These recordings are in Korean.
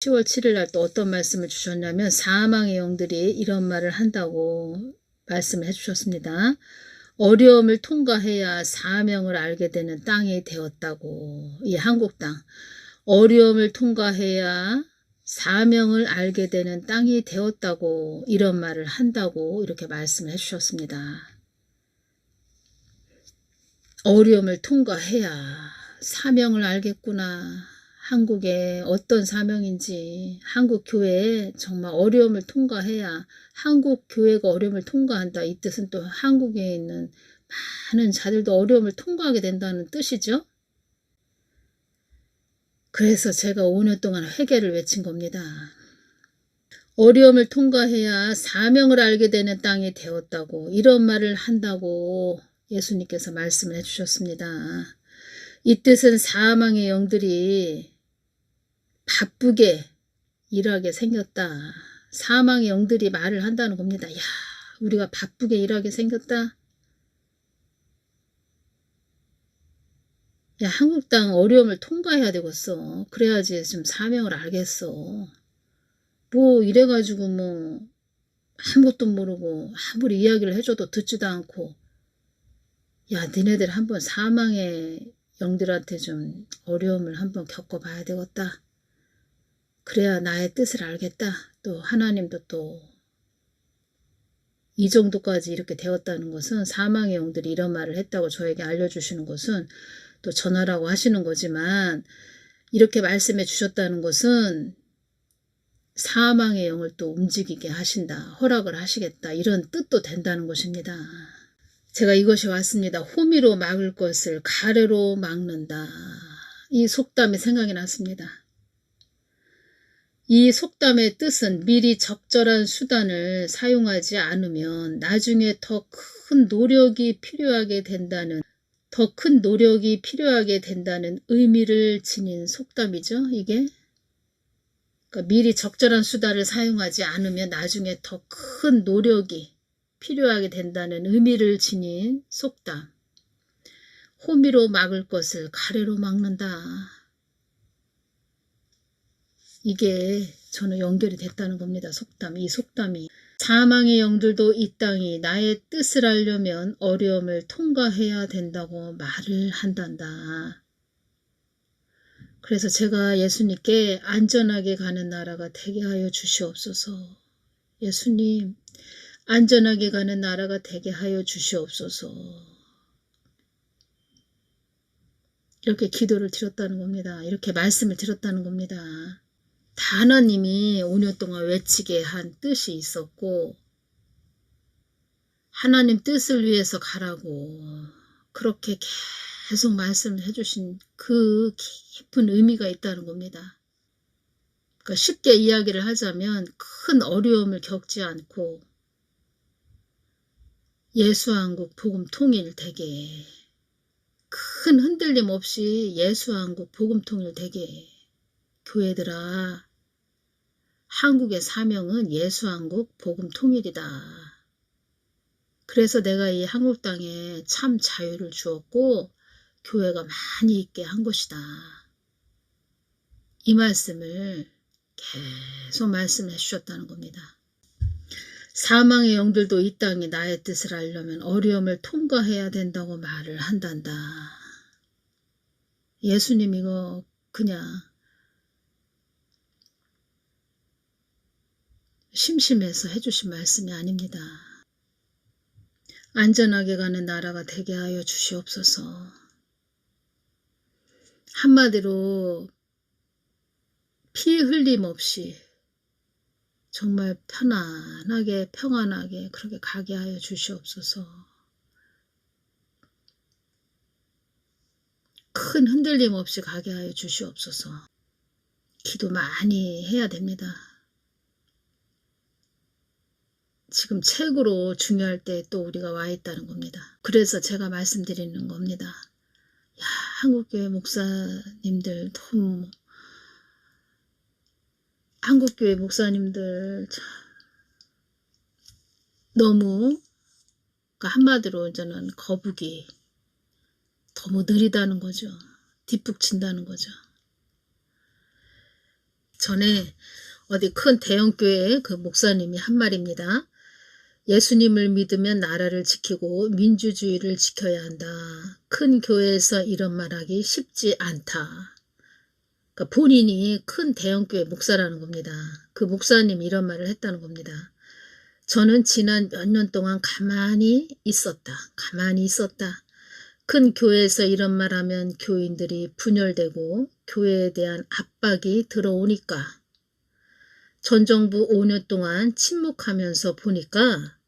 10월 7일 날 또 어떤 말씀을 주셨냐면 사망의 영들이 이런 말을 한다고 말씀을 해주셨습니다. 어려움을 통과해야 사명을 알게 되는 땅이 되었다고. 이 한국 땅. 어려움을 통과해야 사명을 알게 되는 땅이 되었다고 이런 말을 한다고 이렇게 말씀을 해주셨습니다. 어려움을 통과해야 사명을 알겠구나. 한국에 어떤 사명인지, 한국 교회에 정말 어려움을 통과해야, 한국 교회가 어려움을 통과한다. 이 뜻은 또 한국에 있는 많은 자들도 어려움을 통과하게 된다는 뜻이죠. 그래서 제가 5년 동안 회개를 외친 겁니다. 어려움을 통과해야 사명을 알게 되는 땅이 되었다고, 이런 말을 한다고 예수님께서 말씀을 해주셨습니다. 이 뜻은 사망의 영들이 바쁘게 일하게 생겼다. 사망의 영들이 말을 한다는 겁니다. 야, 우리가 바쁘게 일하게 생겼다. 야, 한국 땅 어려움을 통과해야 되겠어. 그래야지 좀 사명을 알겠어. 뭐 이래가지고 뭐 아무것도 모르고 아무리 이야기를 해줘도 듣지도 않고, 야, 니네들 한번 사망의 영들한테 좀 어려움을 한번 겪어봐야 되겠다. 그래야 나의 뜻을 알겠다. 또 하나님도 또 이 정도까지 이렇게 되었다는 것은, 사망의 영들이 이런 말을 했다고 저에게 알려주시는 것은 또 전하라고 하시는 거지만, 이렇게 말씀해 주셨다는 것은 사망의 영을 또 움직이게 하신다. 허락을 하시겠다. 이런 뜻도 된다는 것입니다. 제가 이것이 왔습니다. 호미로 막을 것을 가래로 막는다. 이 속담이 생각이 났습니다. 이 속담의 뜻은 미리 적절한 수단을 사용하지 않으면 나중에 더 큰 노력이 필요하게 된다는 의미를 지닌 속담이죠. 이게 그러니까 미리 적절한 수단을 사용하지 않으면 나중에 더 큰 노력이 필요하게 된다는 의미를 지닌 속담. 호미로 막을 것을 가래로 막는다. 이게 저는 연결이 됐다는 겁니다. 이 속담이. 사망의 영들도 이 땅이 나의 뜻을 알려면 어려움을 통과해야 된다고 말을 한단다. 그래서 제가 예수님께 안전하게 가는 나라가 되게 하여 주시옵소서. 예수님, 안전하게 가는 나라가 되게 하여 주시옵소서. 이렇게 기도를 드렸다는 겁니다. 이렇게 말씀을 드렸다는 겁니다. 다 하나님이 5년 동안 외치게 한 뜻이 있었고, 하나님 뜻을 위해서 가라고 그렇게 계속 말씀을 해주신 그 깊은 의미가 있다는 겁니다. 그러니까 쉽게 이야기를 하자면 큰 어려움을 겪지 않고 예수한국 복음 통일 되게, 큰 흔들림 없이 예수한국 복음 통일 되게, 교회들아, 한국의 사명은 예수한국 복음 통일이다. 그래서 내가 이 한국 땅에 참 자유를 주었고 교회가 많이 있게 한 것이다. 이 말씀을 계속 말씀해 주셨다는 겁니다. 사망의 영들도 이 땅이 나의 뜻을 알려면 어려움을 통과해야 된다고 말을 한단다. 예수님 이거 그냥 심심해서 해주신 말씀이 아닙니다. 안전하게 가는 나라가 되게 하여 주시옵소서. 한마디로 피 흘림 없이 정말 편안하게 평안하게 그렇게 가게 하여 주시옵소서. 큰 흔들림 없이 가게 하여 주시옵소서. 기도 많이 해야 됩니다. 지금 최고로 중요할 때 또 우리가 와 있다는 겁니다. 그래서 제가 말씀드리는 겁니다. 야, 한국교회 목사님들 너무, 한국교회 목사님들 너무, 그러니까 한마디로 저는 거북이 너무 느리다는 거죠. 뒷북친다는 거죠. 전에 어디 큰 대형교회 그 목사님이 한 말입니다. 예수님을 믿으면 나라를 지키고 민주주의를 지켜야 한다. 큰 교회에서 이런 말하기 쉽지 않다. 그러니까 본인이 큰 대형교회 목사라는 겁니다. 그 목사님이 이런 말을 했다는 겁니다. 저는 지난 몇 년 동안 가만히 있었다. 큰 교회에서 이런 말하면 교인들이 분열되고 교회에 대한 압박이 들어오니까 전 정부 5년 동안 침묵하면서 보니까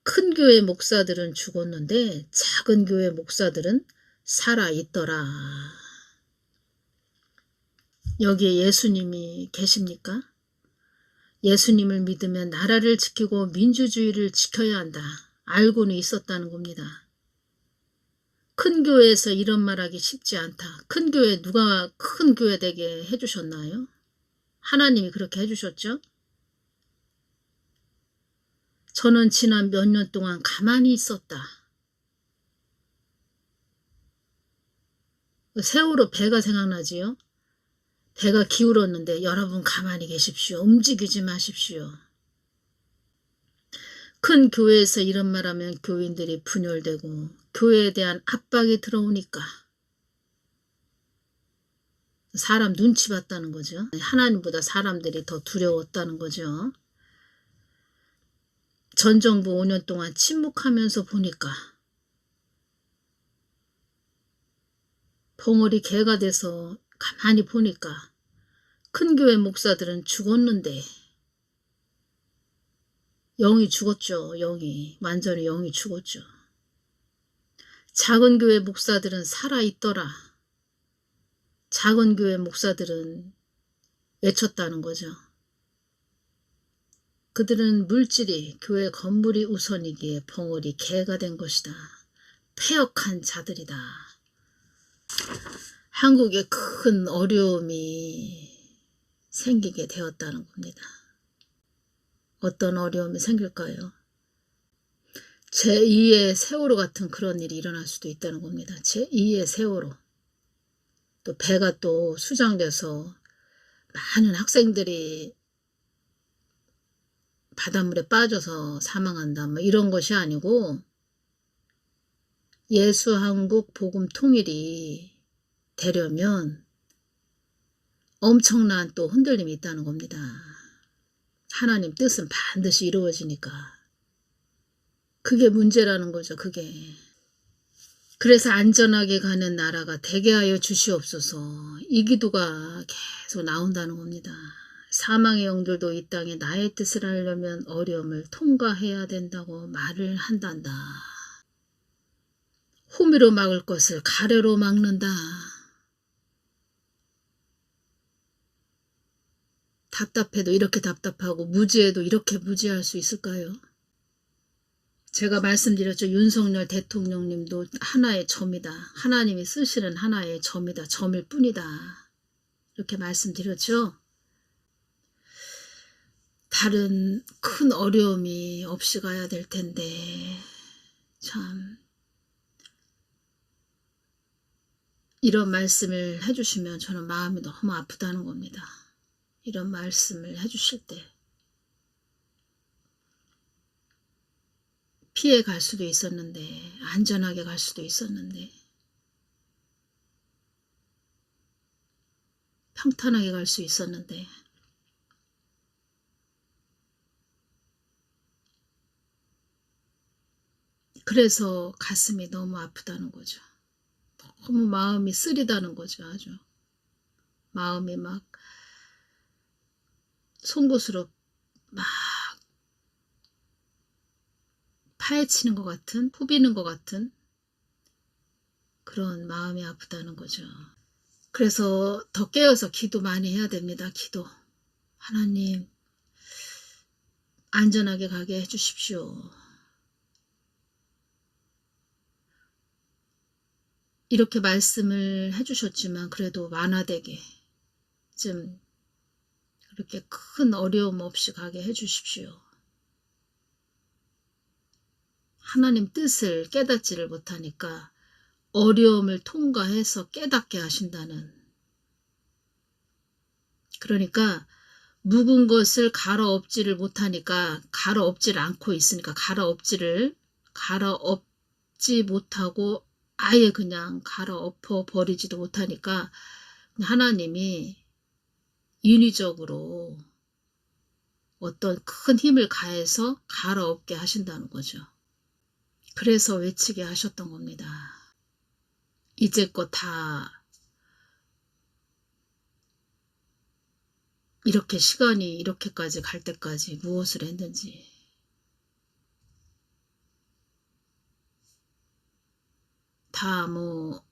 큰 교회 목사들은 죽었는데 작은 교회 목사들은 살아있더라. 여기에 예수님이 계십니까? 예수님을 믿으면 나라를 지키고 민주주의를 지켜야 한다. 알고는 있었다는 겁니다. 큰 교회에서 이런 말하기 쉽지 않다. 큰 교회 누가 큰 교회 되게 해주셨나요? 하나님이 그렇게 해주셨죠? 저는 지난 몇 년 동안 가만히 있었다. 세월호 배가 생각나지요? 배가 기울었는데 여러분 가만히 계십시오. 움직이지 마십시오. 큰 교회에서 이런 말하면 교인들이 분열되고 교회에 대한 압박이 들어오니까 사람 눈치 봤다는 거죠. 하나님보다 사람들이 더 두려웠다는 거죠. 전 정부 5년 동안 침묵하면서 보니까 벙어리 개가 돼서 가만히 보니까 큰 교회 목사들은 죽었는데 영이 죽었죠. 완전히 영이 죽었죠. 작은 교회 목사들은 살아있더라. 작은 교회 목사들은 외쳤다는 거죠. 그들은 물질이 교회 건물이 우선이기에 벙어리 개가 된 것이다. 패역한 자들이다. 한국에 큰 어려움이 생기게 되었다는 겁니다. 어떤 어려움이 생길까요? 제2의 세월호 같은 그런 일이 일어날 수도 있다는 겁니다. 제2의 세월호. 또 배가 또 수장돼서 많은 학생들이 바닷물에 빠져서 사망한다. 뭐 이런 것이 아니고 예수 한국 복음 통일이 되려면 엄청난 또 흔들림이 있다는 겁니다. 하나님 뜻은 반드시 이루어지니까. 그게 문제라는 거죠. 그게. 그래서 안전하게 가는 나라가 되게 하여 주시옵소서. 이 기도가 계속 나온다는 겁니다. 사망의 영들도 이 땅에 나의 뜻을 하려면 어려움을 통과해야 된다고 말을 한단다. 호미로 막을 것을 가래로 막는다. 답답해도 이렇게 답답하고 무지해도 이렇게 무지할 수 있을까요? 제가 말씀드렸죠. 윤석열 대통령님도 하나의 점이다. 하나님이 쓰시는 하나의 점이다. 점일 뿐이다. 이렇게 말씀드렸죠. 다른 큰 어려움이 없이 가야 될 텐데 참 이런 말씀을 해주시면 저는 마음이 너무 아프다는 겁니다. 이런 말씀을 해주실 때 피해 갈 수도 있었는데 안전하게 갈 수도 있었는데 평탄하게 갈 수 있었는데 그래서 가슴이 너무 아프다는 거죠. 너무 마음이 쓰리다는 거죠. 아주 마음이 막 송곳으로 막 파헤치는 것 같은, 후비는 것 같은 그런 마음이 아프다는 거죠. 그래서 더 깨어서 기도 많이 해야 됩니다. 기도. 하나님 안전하게 가게 해주십시오. 이렇게 말씀을 해주셨지만 그래도 완화되게 좀 그렇게 큰 어려움 없이 가게 해주십시오. 하나님 뜻을 깨닫지를 못하니까 어려움을 통과해서 깨닫게 하신다는 그러니까 묵은 것을 갈아엎지를 못하니까 갈아엎지를 않고 있으니까 갈아엎지 못하고 아예 그냥 갈아엎어 버리지도 못하니까 하나님이 인위적으로 어떤 큰 힘을 가해서 갈아엎게 하신다는 거죠. 그래서 외치게 하셨던 겁니다. 이제껏 다 이렇게 시간이 이렇게까지 갈 때까지 무엇을 했는지, 다 뭐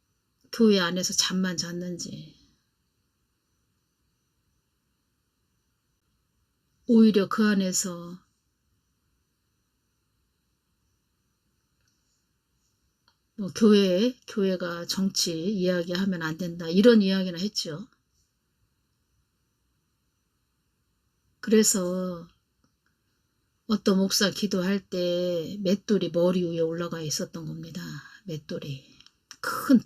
교회 안에서 잠만 잤는지, 오히려 그 안에서 뭐 교회가 정치 이야기하면 안 된다 이런 이야기나 했죠. 그래서 어떤 목사 기도할 때 맷돌이 머리 위에 올라가 있었던 겁니다. 맷돌이. 큰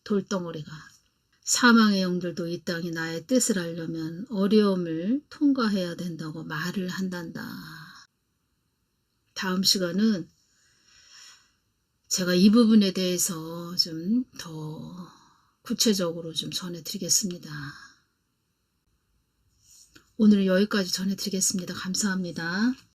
돌덩어리가. 사망의 영들도 이 땅이 나의 뜻을 알려면 어려움을 통과해야 된다고 말을 한단다. 다음 시간은 제가 이 부분에 대해서 좀 더 구체적으로 좀 전해드리겠습니다. 오늘은 여기까지 전해드리겠습니다. 감사합니다.